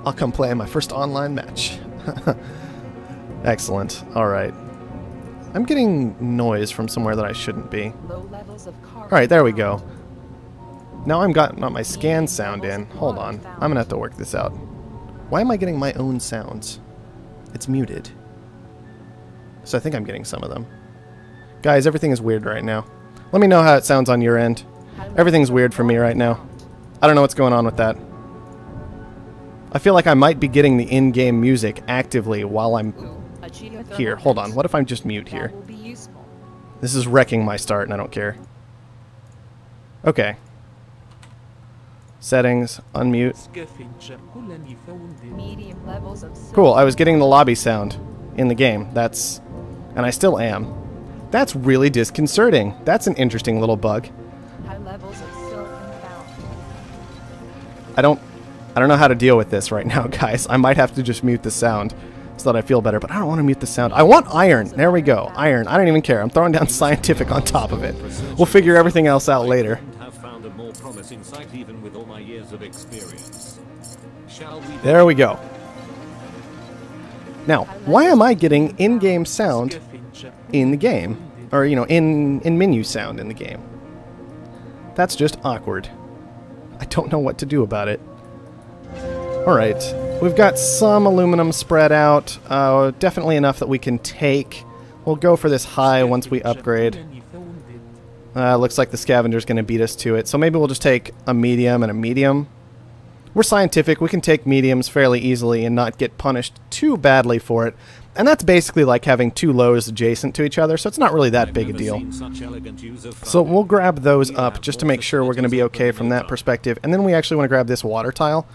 I'll come play in my first online match. Excellent. Alright. I'm getting noise from somewhere that I shouldn't be. Alright, there we go. Now I'm got my scan sound in. Hold on. I'm gonna have to work this out. Why am I getting my own sounds? It's muted. So I think I'm getting some of them. Guys, everything is weird right now. Let me know how it sounds on your end. Everything's weird for me right now. I don't know what's going on with that. I feel like I might be getting the in-game music actively while I'm here. Hold on. What if I just mute here? This is wrecking my start and I don't care. Okay. Settings, unmute. Cool, I was getting the lobby sound in the game. And I still am. That's really disconcerting. That's an interesting little bug. I don't know how to deal with this right now, guys. I might have to just mute the sound so that I feel better, but I don't want to mute the sound. I want iron. There we go. Iron. I don't even care. I'm throwing down scientific on top of it. We'll figure everything else out later. There we go. Now, why am I getting in-game sound in the game? Or, you know, in menu sound in the game? That's just awkward. I don't know what to do about it. Alright, we've got some aluminum spread out. Definitely enough that we can take. We'll go for this high once we upgrade. Looks like the scavenger's going to beat us to it. So maybe we'll just take a medium and a medium. We're scientific. We can take mediums fairly easily and not get punished too badly for it. And that's basically like having two lows adjacent to each other, so it's not really that big a deal. So we'll grab those up just to make sure we're going to be okay from that perspective. And then we actually want to grab this water tile.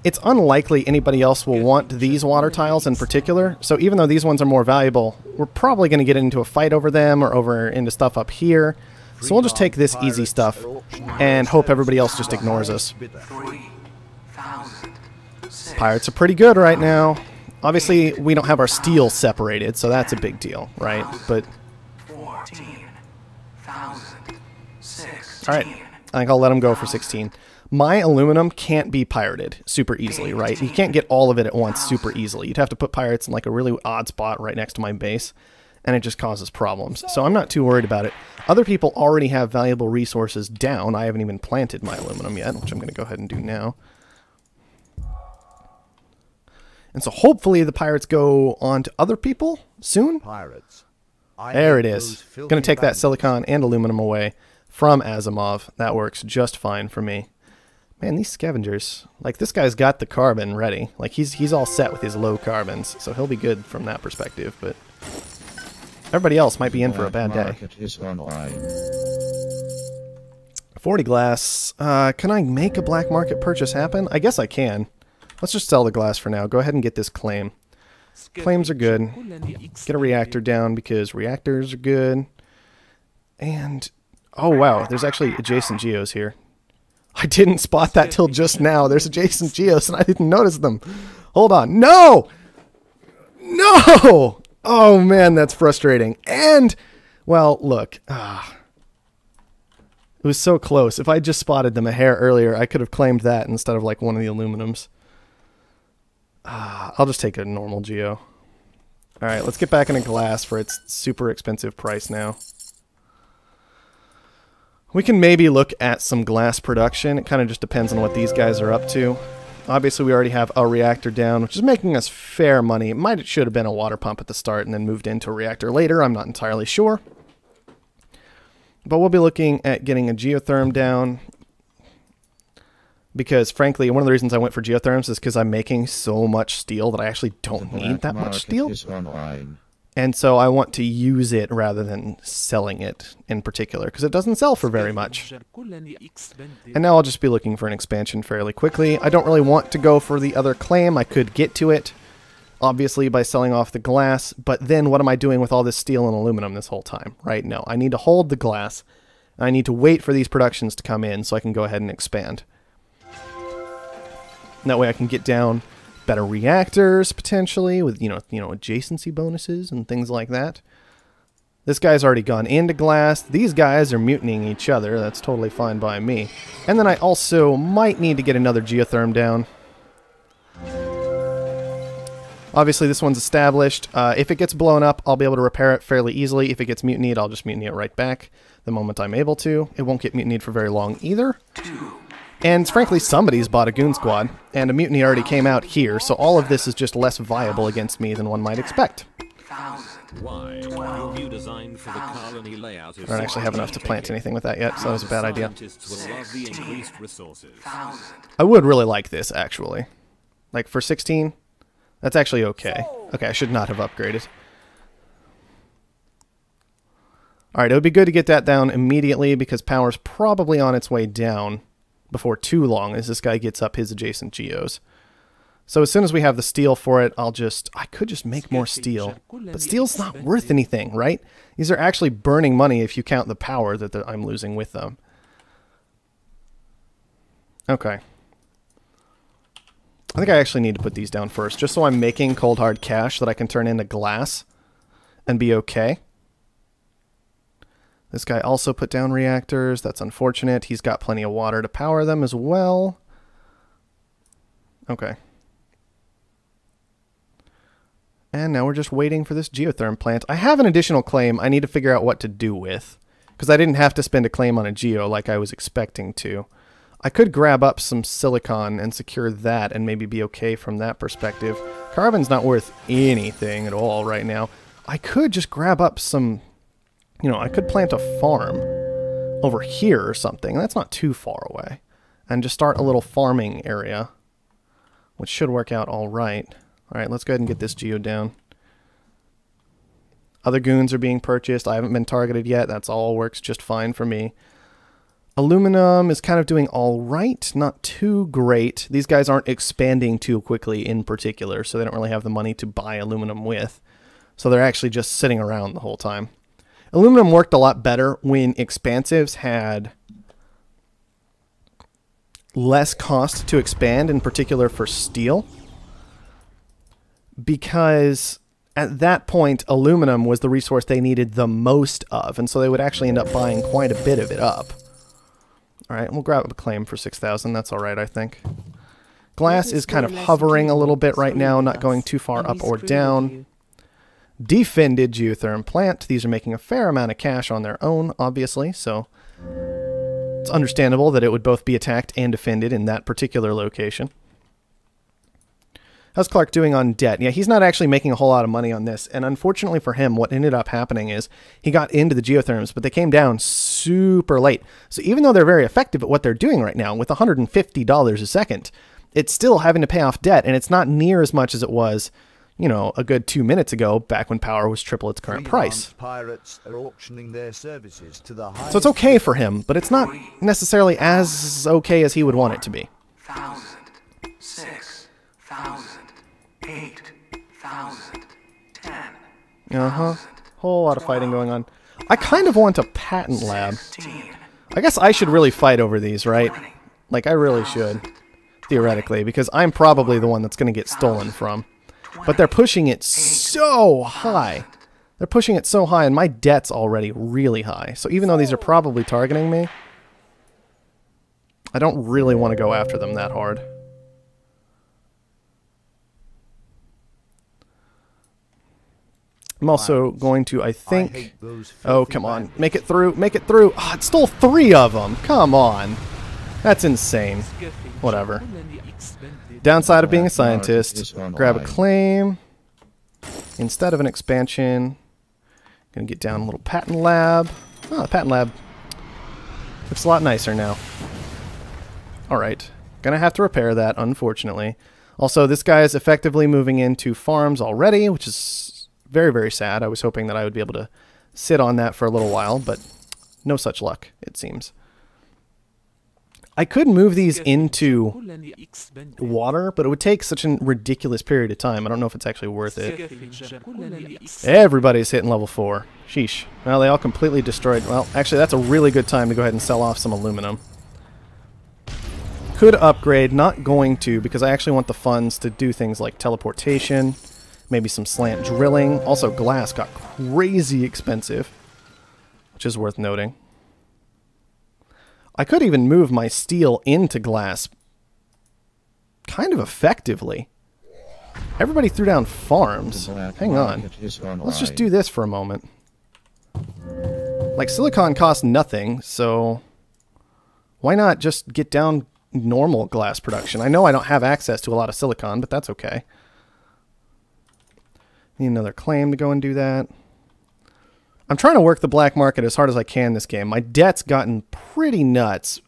It's unlikely anybody else will want these water tiles in particular, so even though these ones are more valuable, we're probably going to get into a fight over them or over into stuff up here. So we'll just take this easy stuff and hope everybody else just ignores us. Pirates are pretty good right now. Obviously, we don't have our steel separated, so that's a big deal, right? But alright, I think I'll let them go for 16. My aluminum can't be pirated super easily, right? You can't get all of it at once super easily. You'd have to put pirates in like a really odd spot right next to my base, and it just causes problems. So I'm not too worried about it. Other people already have valuable resources down. I haven't even planted my aluminum yet, which I'm going to go ahead and do now. And so hopefully the pirates go on to other people soon. Pirates. There it is. Going to take that silicon and aluminum away from Asimov. That works just fine for me. Man, these scavengers, like this guy's got the carbon ready. Like he's all set with his low carbons, so he'll be good from that perspective, but everybody else might be in for a bad day. 40 glass. Can I make a black market purchase happen? I guess I can. Let's just sell the glass for now. Go ahead and get this claim. Claims are good. Get a reactor down because reactors are good. And, oh wow, there's actually adjacent geos here. I didn't spot that till just now. There's adjacent geos and I didn't notice them. Hold on. No! No! Oh man, that's frustrating. And, well, look. It was so close. If I just spotted them a hair earlier, I could have claimed that instead of like one of the aluminums. I'll just take a normal geo. Alright, let's get back into glass for its super expensive price now. We can maybe look at some glass production. It kind of just depends on what these guys are up to. Obviously, we already have a reactor down, which is making us fair money. It should have been a water pump at the start and then moved into a reactor later. I'm not entirely sure. But we'll be looking at getting a geotherm down. Because, frankly, one of the reasons I went for geotherms is because I'm making so much steel that I actually don't need that much steel. And so I want to use it rather than selling it in particular, because it doesn't sell for very much. And now I'll just be looking for an expansion fairly quickly. I don't really want to go for the other claim. I could get to it, obviously, by selling off the glass. But then what am I doing with all this steel and aluminum this whole time? Right? No, I need to hold the glass. And I need to wait for these productions to come in so I can go ahead and expand. And that way I can get down better reactors, potentially, with, you know, adjacency bonuses and things like that. This guy's already gone into glass. These guys are mutinying each other. That's totally fine by me. And then I also might need to get another geotherm down. Obviously, this one's established. If it gets blown up, I'll be able to repair it fairly easily. If it gets mutinied, I'll just mutiny it right back the moment I'm able to. It won't get mutinied for very long either. And frankly, somebody's bought a goon squad, and a mutiny already came out here, so all of this is just less viable against me than one might expect. I don't actually have enough to plant anything with that yet, so that was a bad idea. I would really like this, actually. Like, for 16, that's actually okay. Okay, I should not have upgraded. Alright, it would be good to get that down immediately, because power's probably on its way down before too long as this guy gets up his adjacent geos. So as soon as we have the steel for it, I could just make more steel. But steel's not worth anything, right? These are actually burning money if you count the power that I'm losing with them. Okay. I think I actually need to put these down first, just so I'm making cold hard cash that I can turn into glass and be okay. This guy also put down reactors. That's unfortunate. He's got plenty of water to power them as well. Okay. And now we're just waiting for this geotherm plant. I have an additional claim I need to figure out what to do with, because I didn't have to spend a claim on a geo like I was expecting to. I could grab up some silicon and secure that and maybe be okay from that perspective. Carbon's not worth anything at all right now. I could just grab up some, you know, I could plant a farm over here or something. That's not too far away. And just start a little farming area, which should work out all right. All right, let's go ahead and get this geo down. Other goons are being purchased. I haven't been targeted yet. That's all works just fine for me. Aluminum is kind of doing all right, not too great. These guys aren't expanding too quickly in particular, so they don't really have the money to buy aluminum with. So they're actually just sitting around the whole time. Aluminum worked a lot better when expansives had less cost to expand, in particular for steel, because at that point aluminum was the resource they needed the most of, and so they would actually end up buying quite a bit of it up. Alright, we'll grab a claim for 6,000. That's alright, I think. Glass is kind of hovering a little bit right now, not going too far up or down. Defended geotherm plant. These are making a fair amount of cash on their own, obviously, so it's understandable that it would both be attacked and defended in that particular location. How's Clark doing on debt? Yeah, he's not actually making a whole lot of money on this, and unfortunately for him, what ended up happening is he got into the geotherms, but they came down super late. So even though they're very effective at what they're doing right now, with $150 a second, it's still having to pay off debt, and it's not near as much as it was, you know, a good 2 minutes ago, back when power was triple its current price. Pirates are auctioning their services to the so it's okay for him, but it's not necessarily as okay as he would want it to be. 1,000, 6,000, 8,000, 10,000. Whole lot of fighting going on. I kind of want a patent lab. I guess I should really fight over these, right? Like, I really should, theoretically, because I'm probably the one that's going to get stolen from. But they're pushing it so high. They're pushing it so high, and my debt's already really high. So even though these are probably targeting me, I don't really want to go after them that hard. I'm also going to, I think... Oh, come on. Make it through. Make it through. Ah, it stole 3 of them. Come on. That's insane. Whatever. Downside of being a scientist. Grab a claim. Instead of an expansion. Gonna get down a little patent lab. Oh, the patent lab looks a lot nicer now. Alright. Gonna have to repair that, unfortunately. Also, this guy is effectively moving into farms already, which is very, very sad. I was hoping that I would be able to sit on that for a little while, but no such luck, it seems. I could move these into water, but it would take such a ridiculous period of time. I don't know if it's actually worth it. Everybody's hitting level 4. Sheesh. Well, they all completely destroyed. Well, actually, that's a really good time to go ahead and sell off some aluminum. Could upgrade, not going to, because I actually want the funds to do things like teleportation, maybe some slant drilling. Also, glass got crazy expensive, which is worth noting. I could even move my steel into glass kind of effectively. Everybody threw down farms. Hang on. Let's just do this for a moment. Like, silicon costs nothing, so why not just get down normal glass production? I know I don't have access to a lot of silicon, but that's okay. Need another claim to go and do that. I'm trying to work the black market as hard as I can this game. My debt's gotten pretty nuts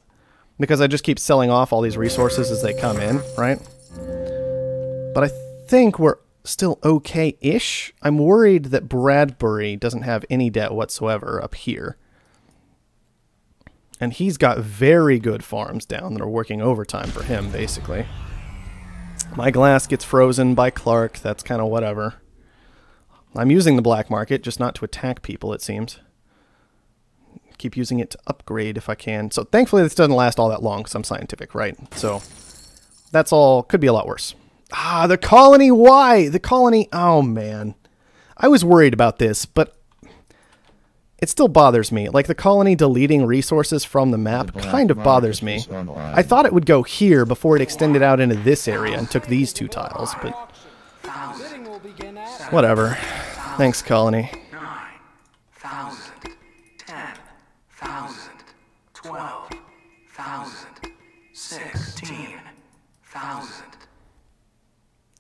because I just keep selling off all these resources as they come in, right? But I think we're still okay-ish. I'm worried that Bradbury doesn't have any debt whatsoever up here. And he's got very good farms down that are working overtime for him, basically. My glass gets frozen by Clark. That's kind of whatever. I'm using the black market, just not to attack people, it seems. Keep using it to upgrade if I can. So thankfully this doesn't last all that long because I'm scientific, right? So that's all. Could be a lot worse. Ah, the colony. Why? The colony. Oh, man. I was worried about this, but it still bothers me. Like, the colony deleting resources from the map kind of bothers me. I thought it would go here before it extended out into this area and took these two tiles, but whatever. Thanks, colony. 9,000, 10,000, 12,000, 16,000,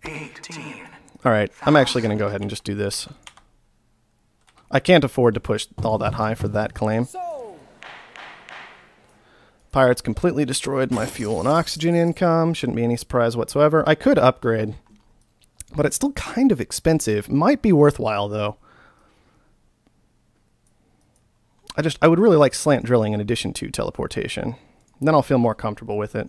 18. Alright, I'm actually going to go ahead and just do this. I can't afford to push all that high for that claim. Pirates completely destroyed my fuel and oxygen income. Shouldn't be any surprise whatsoever. I could upgrade, but it's still kind of expensive. Might be worthwhile, though. I would really like slant drilling in addition to teleportation. Then I'll feel more comfortable with it.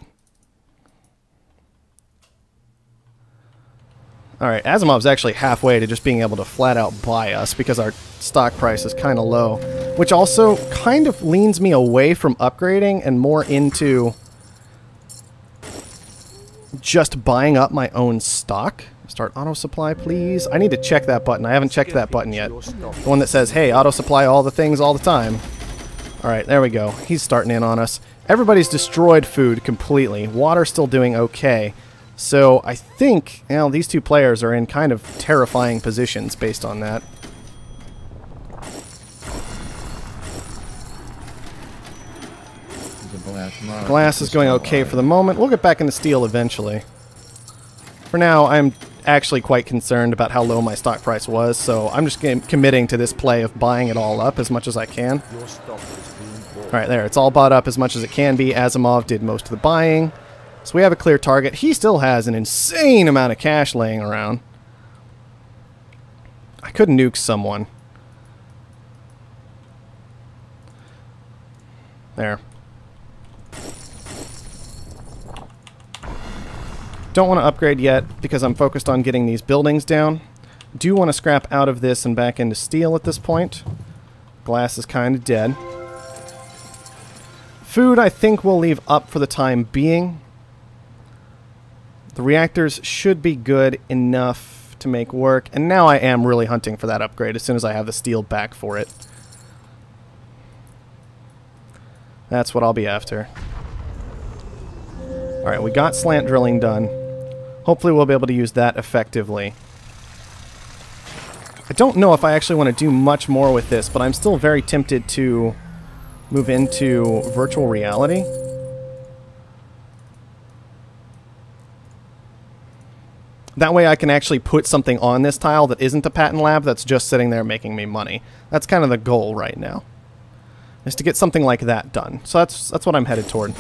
Alright, Asimov's actually halfway to just being able to flat out buy us because our stock price is kind of low. Which also kind of leans me away from upgrading and more into just buying up my own stock. Start auto supply, please. I need to check that button. I haven't checked that button yet. The one that says, hey, auto supply all the things all the time. Alright, there we go. He's starting in on us. Everybody's destroyed food completely. Water's still doing okay. So I think, you know, these two players are in kind of terrifying positions based on that. Glass is going okay for the moment. We'll get back into steel eventually. For now, I'm actually quite concerned about how low my stock price was, so I'm just committing to this play of buying it all up as much as I can. Alright, there. It's all bought up as much as it can be. Asimov did most of the buying. So we have a clear target. He still has an insane amount of cash laying around. I could nuke someone. There. Don't want to upgrade yet because I'm focused on getting these buildings down. Do want to scrap out of this and back into steel at this point. Glass is kind of dead. Food I think we'll leave up for the time being. The reactors should be good enough to make work. And now I am really hunting for that upgrade as soon as I have the steel back for it. That's what I'll be after. Alright, we got slant drilling done. Hopefully we'll be able to use that effectively. I don't know if I actually want to do much more with this, but I'm still very tempted to move into virtual reality. That way I can actually put something on this tile that isn't a patent lab that's just sitting there making me money. That's kind of the goal right now, is to get something like that done. So that's what I'm headed toward.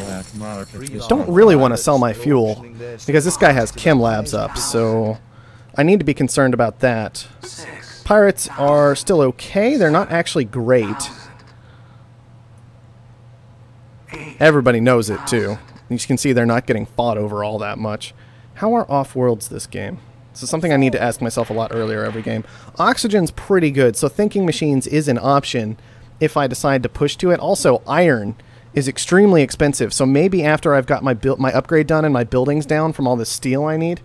Don't really want to sell my fuel because this guy has chem labs up, so I need to be concerned about that. Pirates are still okay. They're not actually great. Everybody knows it too. You can see they're not getting fought over all that much. How are Offworlds this game? This is something I need to ask myself a lot earlier every game. Oxygen's pretty good, so thinking machines is an option if I decide to push to it. Also, iron is extremely expensive, so maybe after I've got my upgrade done and my buildings down from all this steel I need,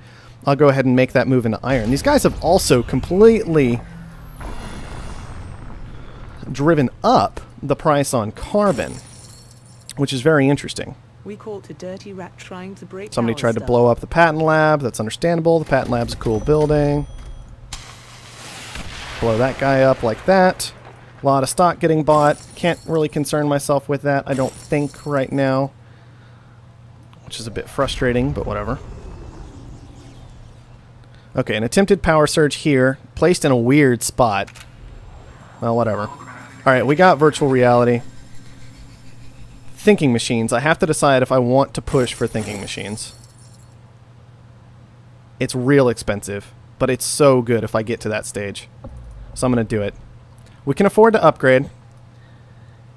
I'll go ahead and make that move into iron. These guys have also completely driven up the price on carbon, which is very interesting. We caught a dirty rat trying to break. Somebody our tried to stuff. blow up the patent lab. That's understandable. The patent lab's a cool building. Blow that guy up like that. A lot of stock getting bought. Can't really concern myself with that, I don't think, right now. Which is a bit frustrating, but whatever. Okay, an attempted power surge here. Placed in a weird spot. Well, whatever. Alright, we got virtual reality. Thinking machines. I have to decide if I want to push for thinking machines. It's real expensive, but it's so good if I get to that stage. So I'm going to do it. We can afford to upgrade.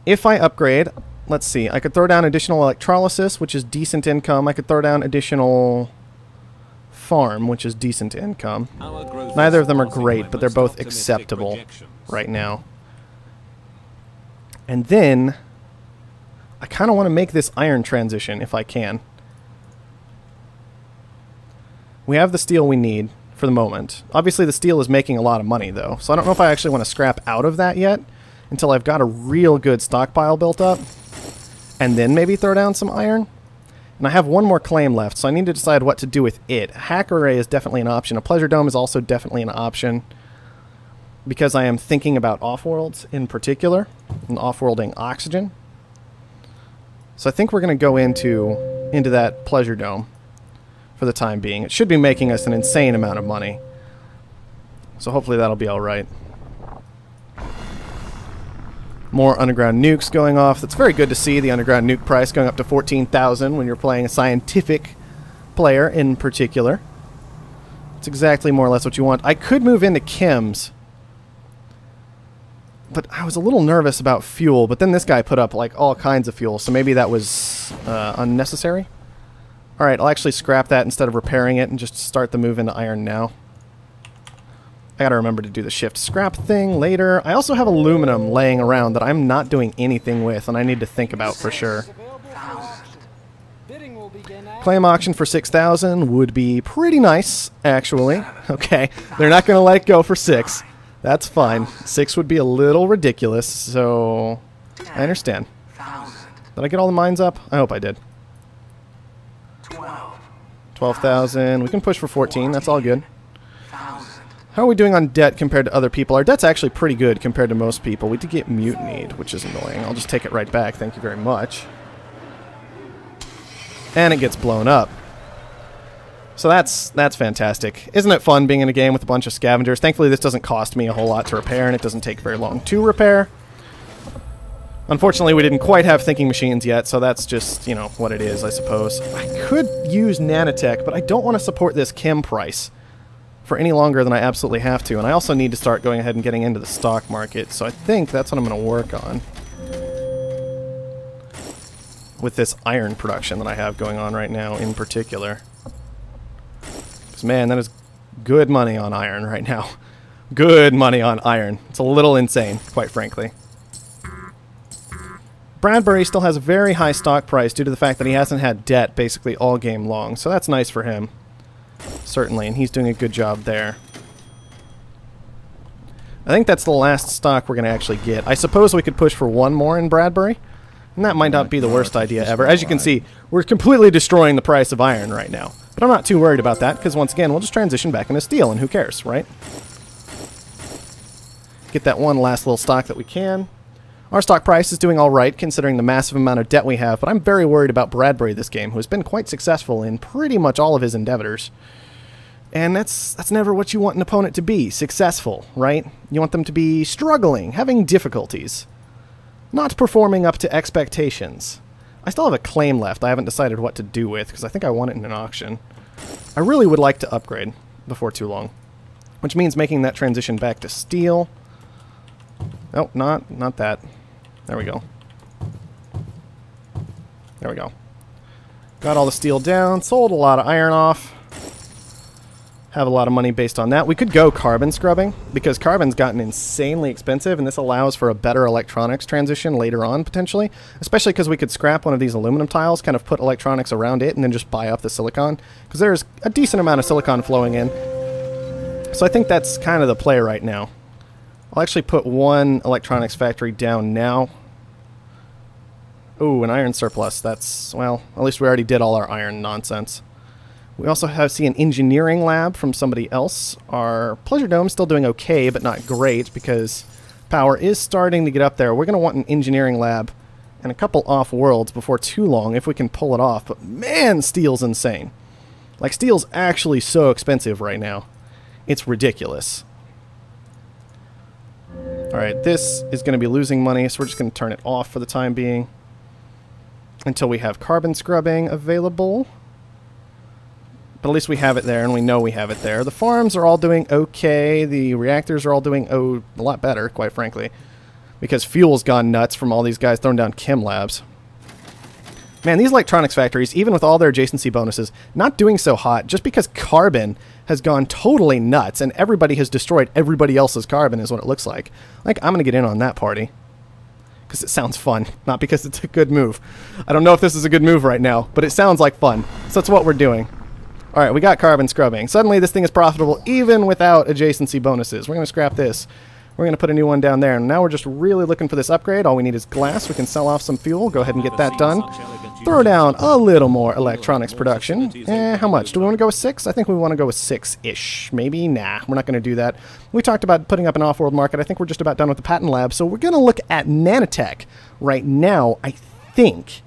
If I upgrade, let's see, I could throw down additional electrolysis, which is decent income. I could throw down additional farm, which is decent income. Neither of them are great, but they're both acceptable right now. And then I kind of want to make this iron transition if I can. We have the steel we need for the moment. Obviously the steel is making a lot of money though, so I don't know if I actually want to scrap out of that yet until I've got a real good stockpile built up, and then maybe throw down some iron. And I have one more claim left, so I need to decide what to do with it. Hack array is definitely an option. A pleasure dome is also definitely an option, because I am thinking about Offworlds in particular, and offworlding oxygen. So I think we're going to go into that pleasure dome for the time being. It should be making us an insane amount of money. So hopefully that'll be alright. More underground nukes going off. That's very good to see, the underground nuke price going up to 14,000 when you're playing a scientific player in particular. It's exactly more or less what you want. I could move into chems, but I was a little nervous about fuel, but then this guy put up like all kinds of fuel, so maybe that was unnecessary. Alright, I'll actually scrap that instead of repairing it and just start the move into iron now. I gotta remember to do the shift scrap thing later. I also have aluminum laying around that I'm not doing anything with, and I need to think about for sure. Claim auction for 6,000 would be pretty nice, actually. Okay, they're not gonna let it go for 6. That's fine. 6 would be a little ridiculous, so I understand. Did I get all the mines up? I hope I did. 12,000. We can push for 14. That's all good. How are we doing on debt compared to other people? Our debt's actually pretty good compared to most people. We did get mutinied, which is annoying. I'll just take it right back. Thank you very much. And it gets blown up. So that's fantastic. Isn't it fun being in a game with a bunch of scavengers? Thankfully, this doesn't cost me a whole lot to repair, and it doesn't take very long to repair. Unfortunately, we didn't quite have thinking machines yet, so that's just, you know, what it is, I suppose. I could use nanotech, but I don't want to support this chem price for any longer than I absolutely have to. And I also need to start going ahead and getting into the stock market, so I think that's what I'm going to work on with this iron production that I have going on right now in particular. Because, man, that is good money on iron right now. Good money on iron. It's a little insane, quite frankly. Bradbury still has a very high stock price due to the fact that he hasn't had debt basically all game long, so that's nice for him. Certainly, and he's doing a good job there. I think that's the last stock we're going to actually get. I suppose we could push for one more in Bradbury, and that might not be the worst idea ever. As you can see, we're completely destroying the price of iron right now. But I'm not too worried about that, because once again, we'll just transition back into steel, and who cares, right? Get that one last little stock that we can. Our stock price is doing alright, considering the massive amount of debt we have, but I'm very worried about Bradbury this game, who has been quite successful in pretty much all of his endeavors. And that's never what you want an opponent to be, successful, right? You want them to be struggling, having difficulties, not performing up to expectations. I still have a claim left I haven't decided what to do with, because I think I want it in an auction. I really would like to upgrade before too long, which means making that transition back to steel. Oh, not that. There we go. There we go. Got all the steel down, sold a lot of iron off. Have a lot of money based on that. We could go carbon scrubbing, because carbon's gotten insanely expensive, and this allows for a better electronics transition later on, potentially. Especially because we could scrap one of these aluminum tiles, kind of put electronics around it, and then just buy up the silicon. Because there's a decent amount of silicon flowing in. So I think that's kind of the play right now. I'll actually put one electronics factory down now. Ooh, an iron surplus. That's, well, at least we already did all our iron nonsense. We also see an engineering lab from somebody else. Our Pleasure Dome's still doing okay, but not great, because power is starting to get up there. We're going to want an engineering lab and a couple off-worlds before too long, if we can pull it off. But man, steel's insane. Like, steel's actually so expensive right now. It's ridiculous. Alright, this is going to be losing money, so we're just going to turn it off for the time being. Until we have carbon scrubbing available. But at least we have it there, and we know we have it there. The farms are all doing okay. The reactors are all doing a lot better, quite frankly. Because fuel's gone nuts from all these guys throwing down chem labs. Man, these electronics factories, even with all their adjacency bonuses, not doing so hot just because carbon has gone totally nuts and everybody has destroyed everybody else's carbon is what it looks like. Like, I'm going to get in on that party. Because it sounds fun, not because it's a good move. I don't know if this is a good move right now, but it sounds like fun. So that's what we're doing. Alright, we got carbon scrubbing. Suddenly this thing is profitable even without adjacency bonuses. We're going to scrap this. We're going to put a new one down there. And now we're just really looking for this upgrade. All we need is glass. We can sell off some fuel. Go ahead and get that done. Throw down a little more electronics production. How much? Do we want to go with 6? I think we want to go with 6-ish. Maybe? Nah, we're not going to do that. We talked about putting up an off-world market. I think we're just about done with the patent lab. So we're going to look at nanotech right now, I think.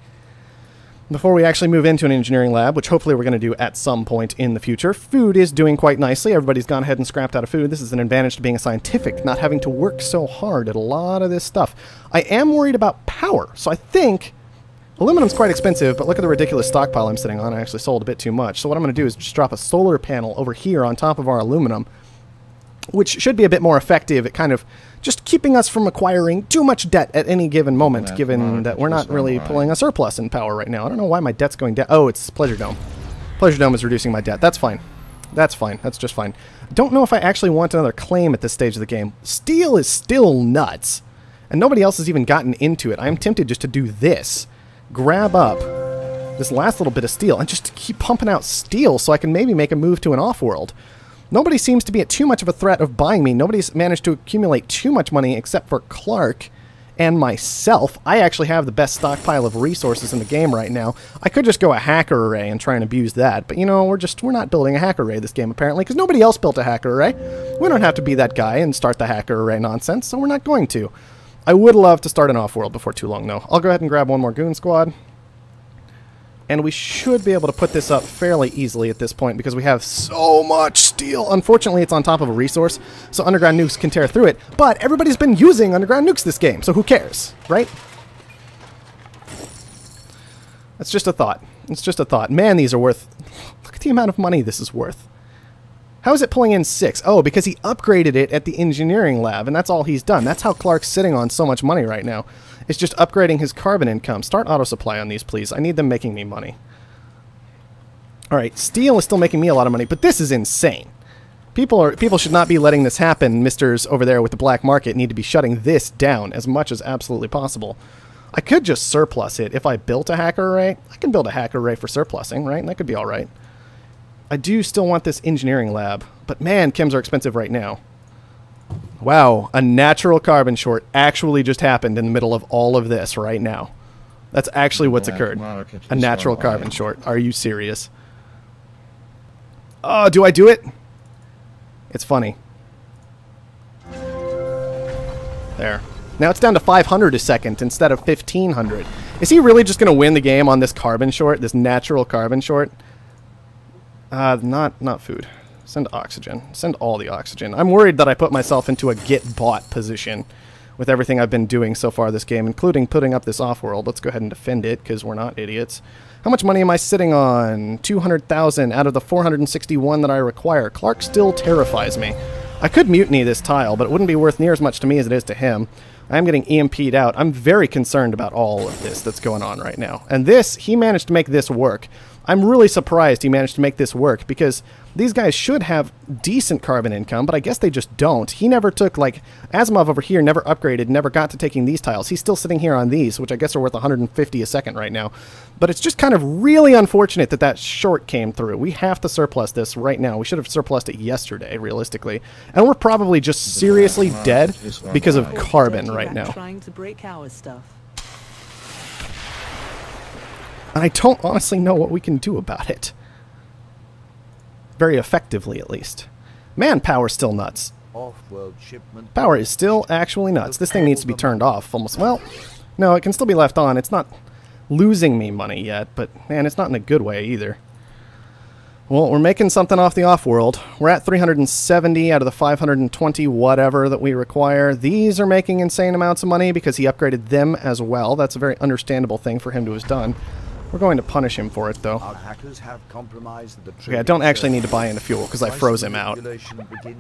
Before we actually move into an engineering lab, which hopefully we're going to do at some point in the future. Food is doing quite nicely. Everybody's gone ahead and scrapped out of food. This is an advantage to being a scientific, not having to work so hard at a lot of this stuff. I am worried about power, so I think aluminum's quite expensive, but look at the ridiculous stockpile I'm sitting on. I actually sold a bit too much. So what I'm going to do is just drop a solar panel over here on top of our aluminum, which should be a bit more effective at kind of just keeping us from acquiring too much debt at any given moment, given that we're not really pulling a surplus in power right now. I don't know why my debt's going down. Oh, it's Pleasure Dome. Pleasure Dome is reducing my debt. That's fine. That's fine. That's just fine. Don't know if I actually want another claim at this stage of the game. Steel is still nuts, and nobody else has even gotten into it. I'm tempted just to do this. Grab up this last little bit of steel and just keep pumping out steel so I can maybe make a move to an off-world. Nobody seems to be at too much of a threat of buying me. Nobody's managed to accumulate too much money except for Clark and myself. I actually have the best stockpile of resources in the game right now. I could just go a hacker array and try and abuse that, but you know, we're not building a hacker array this game apparently, because nobody else built a hacker array. We don't have to be that guy and start the hacker array nonsense, so we're not going to. I would love to start an off-world before too long, though. I'll go ahead and grab one more goon squad. And we should be able to put this up fairly easily at this point because we have so much steel. Unfortunately, it's on top of a resource, so underground nukes can tear through it. But everybody's been using underground nukes this game, so who cares, right? That's just a thought. It's just a thought. Man, these are worth... Look at the amount of money this is worth. How is it pulling in 6? Oh, because he upgraded it at the engineering lab, and that's all he's done. That's how Clark's sitting on so much money right now. It's just upgrading his carbon income. Start auto supply on these, please. I need them making me money. Alright, steel is still making me a lot of money, but this is insane. People should not be letting this happen. Misters over there with the black market need to be shutting this down as much as absolutely possible. I could just surplus it. If I built a hacker array, I can build a hacker array for surplusing, right? And that could be alright. I do still want this engineering lab, but man, chems are expensive right now. Wow, a natural carbon short actually just happened in the middle of all of this right now. That's actually what's occurred. A natural carbon short. Are you serious? Oh, do I do it? It's funny. There. Now it's down to 500 a second instead of 1500. Is he really just going to win the game on this carbon short, this natural carbon short? Not food. Send oxygen. Send all the oxygen. I'm worried that I put myself into a get bought position with everything I've been doing so far this game, including putting up this off-world. Let's go ahead and defend it, because we're not idiots. How much money am I sitting on? 200,000 out of the 461 that I require. Clark still terrifies me. I could mutiny this tile, but it wouldn't be worth near as much to me as it is to him. I am getting EMP'd out. I'm very concerned about all of this that's going on right now. And this, he managed to make this work. I'm really surprised he managed to make this work, because these guys should have decent carbon income, but I guess they just don't. He never took, like, Asimov over here never upgraded, never got to taking these tiles. He's still sitting here on these, which I guess are worth 150 a second right now. But it's just kind of really unfortunate that that short came through. We have to surplus this right now. We should have surplused it yesterday, realistically. And we're probably just seriously dead because of carbon right now. Trying to break our stuff. And I don't honestly know what we can do about it. Very effectively, at least. Manpower's still nuts. Offworld shipment. Power is still actually nuts. This thing needs to be turned off almost. Well, no, it can still be left on. It's not losing me money yet, but man, it's not in a good way either. Well, we're making something off the Offworld. We're at 370 out of the 520 whatever that we require. These are making insane amounts of money because he upgraded them as well. That's a very understandable thing for him to have done. We're going to punish him for it, though. Our hackers have compromised the Okay, I don't actually need to buy into fuel because I froze him out.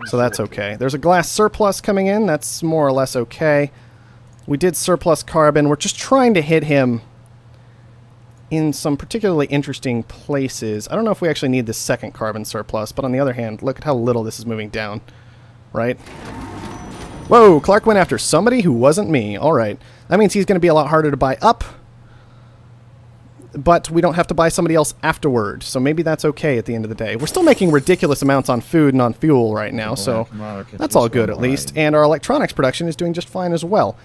So that's okay. There's a glass surplus coming in. That's more or less okay. We did surplus carbon. We're just trying to hit him in some particularly interesting places. I don't know if we actually need this second carbon surplus, but on the other hand, look at how little this is moving down, right? Whoa, Clark went after somebody who wasn't me. All right. That means he's going to be a lot harder to buy up, but we don't have to buy somebody else afterward, so maybe that's okay at the end of the day. We're still making ridiculous amounts on food and on fuel right now, so that's all good at least. And our electronics production is doing just fine as well.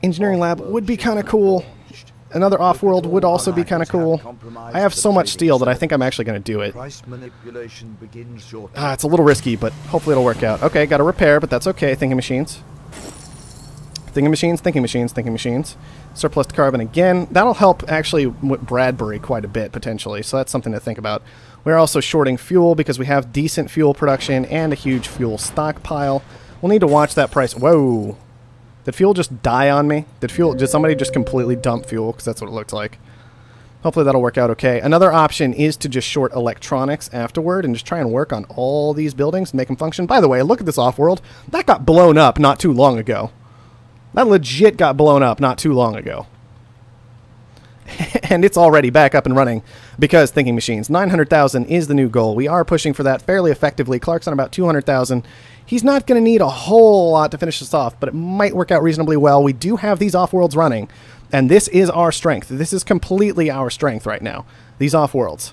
Engineering lab would be kind of cool. Another Offworld would also be kind of cool. I have so much steel that I think I'm actually going to do it. It's a little risky, but hopefully it'll work out. Okay, got to repair, but that's okay. Thinking machines. Thinking machines, thinking machines, thinking machines. Surplus carbon again. That'll help actually with Bradbury quite a bit, potentially, so that's something to think about. We're also shorting fuel because we have decent fuel production and a huge fuel stockpile. We'll need to watch that price. Whoa. Did fuel just die on me? Did somebody just completely dump fuel? Because that's what it looked like. Hopefully that'll work out okay. Another option is to just short electronics afterward and just try and work on all these buildings and make them function. By the way, look at this Offworld. That got blown up not too long ago. That legit got blown up not too long ago. And it's already back up and running because thinking machines. 900,000 is the new goal. We are pushing for that fairly effectively. Clark's on about 200,000. He's not going to need a whole lot to finish this off, but it might work out reasonably well. We do have these Offworlds running, and this is our strength. This is completely our strength right now, these Offworlds.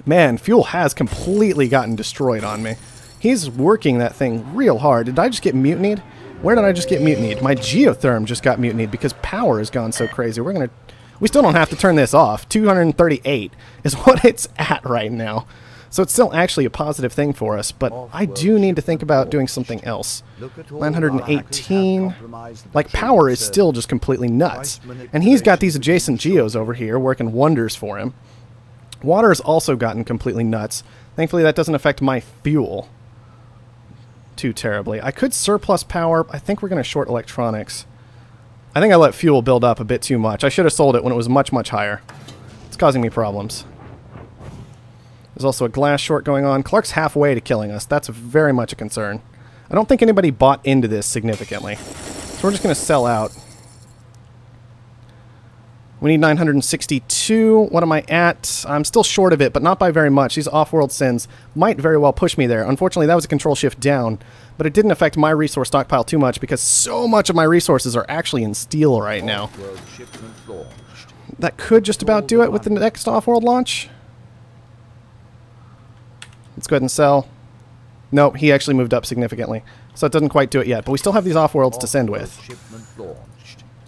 Man, fuel has completely gotten destroyed on me. He's working that thing real hard. Did I just get mutinied? Where did I just get mutinied? My geotherm just got mutinied because power has gone so crazy. We still don't have to turn this off. 238 is what it's at right now. So it's still actually a positive thing for us, but I do need to think about doing something else. 918, like power is still just completely nuts. And he's got these adjacent geos over here working wonders for him. Water has also gotten completely nuts. Thankfully that doesn't affect my fuel too terribly. I could surplus power. I think we're going to short electronics. I think I let fuel build up a bit too much. I should have sold it when it was much, much higher. It's causing me problems. There's also a glass short going on. Clark's halfway to killing us. That's very much a concern. I don't think anybody bought into this significantly. So we're just going to sell out. We need 962. What am I at? I'm still short of it, but not by very much. These Offworld sends might very well push me there. Unfortunately, that was a control shift down, but it didn't affect my resource stockpile too much because so much of my resources are actually in steel right now. That could just about do it with the next Offworld launch. Let's go ahead and sell. Nope, he actually moved up significantly. So it doesn't quite do it yet, but we still have these Offworlds to send with.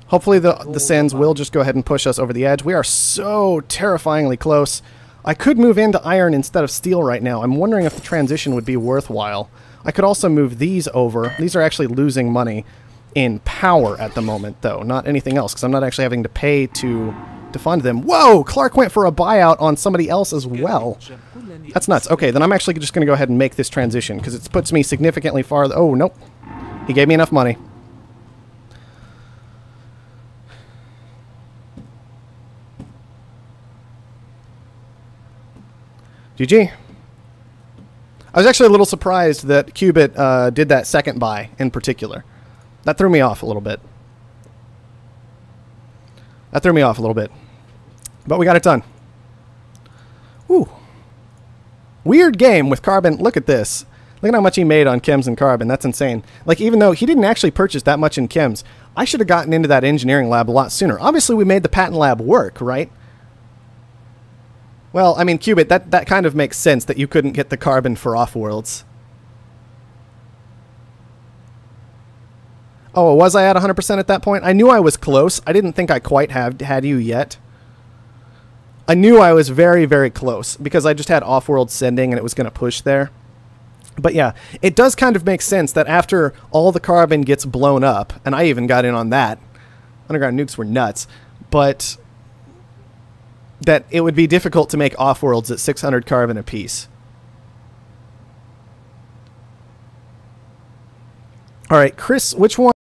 Hopefully the sends will just go ahead and push us over the edge. We are so terrifyingly close. I could move into iron instead of steel right now. I'm wondering if the transition would be worthwhile. I could also move these over. These are actually losing money in power at the moment, though, not anything else, because I'm not actually having to pay to fund them. Whoa! Clark went for a buyout on somebody else as well. That's nuts. Okay, then I'm actually just going to go ahead and make this transition, because it puts me significantly farther. Oh, nope. He gave me enough money. GG. I was actually a little surprised that Qubit did that second buy in particular. That threw me off a little bit. But we got it done. Ooh. Weird game with carbon. Look at this. Look at how much he made on chems and carbon. That's insane. Like, even though he didn't actually purchase that much in chems, I should have gotten into that engineering lab a lot sooner. Obviously, we made the patent lab work, right? Well, I mean, Qubit, that kind of makes sense that you couldn't get the carbon for Offworlds. Oh, was I at 100% at that point? I knew I was close. I didn't think I quite had you yet. I knew I was very, very close because I just had Offworld sending and it was going to push there. But yeah, it does kind of make sense that after all the carbon gets blown up, and I even got in on that, underground nukes were nuts, but that it would be difficult to make Offworlds at 600 carbon apiece. All right, Chris, which one?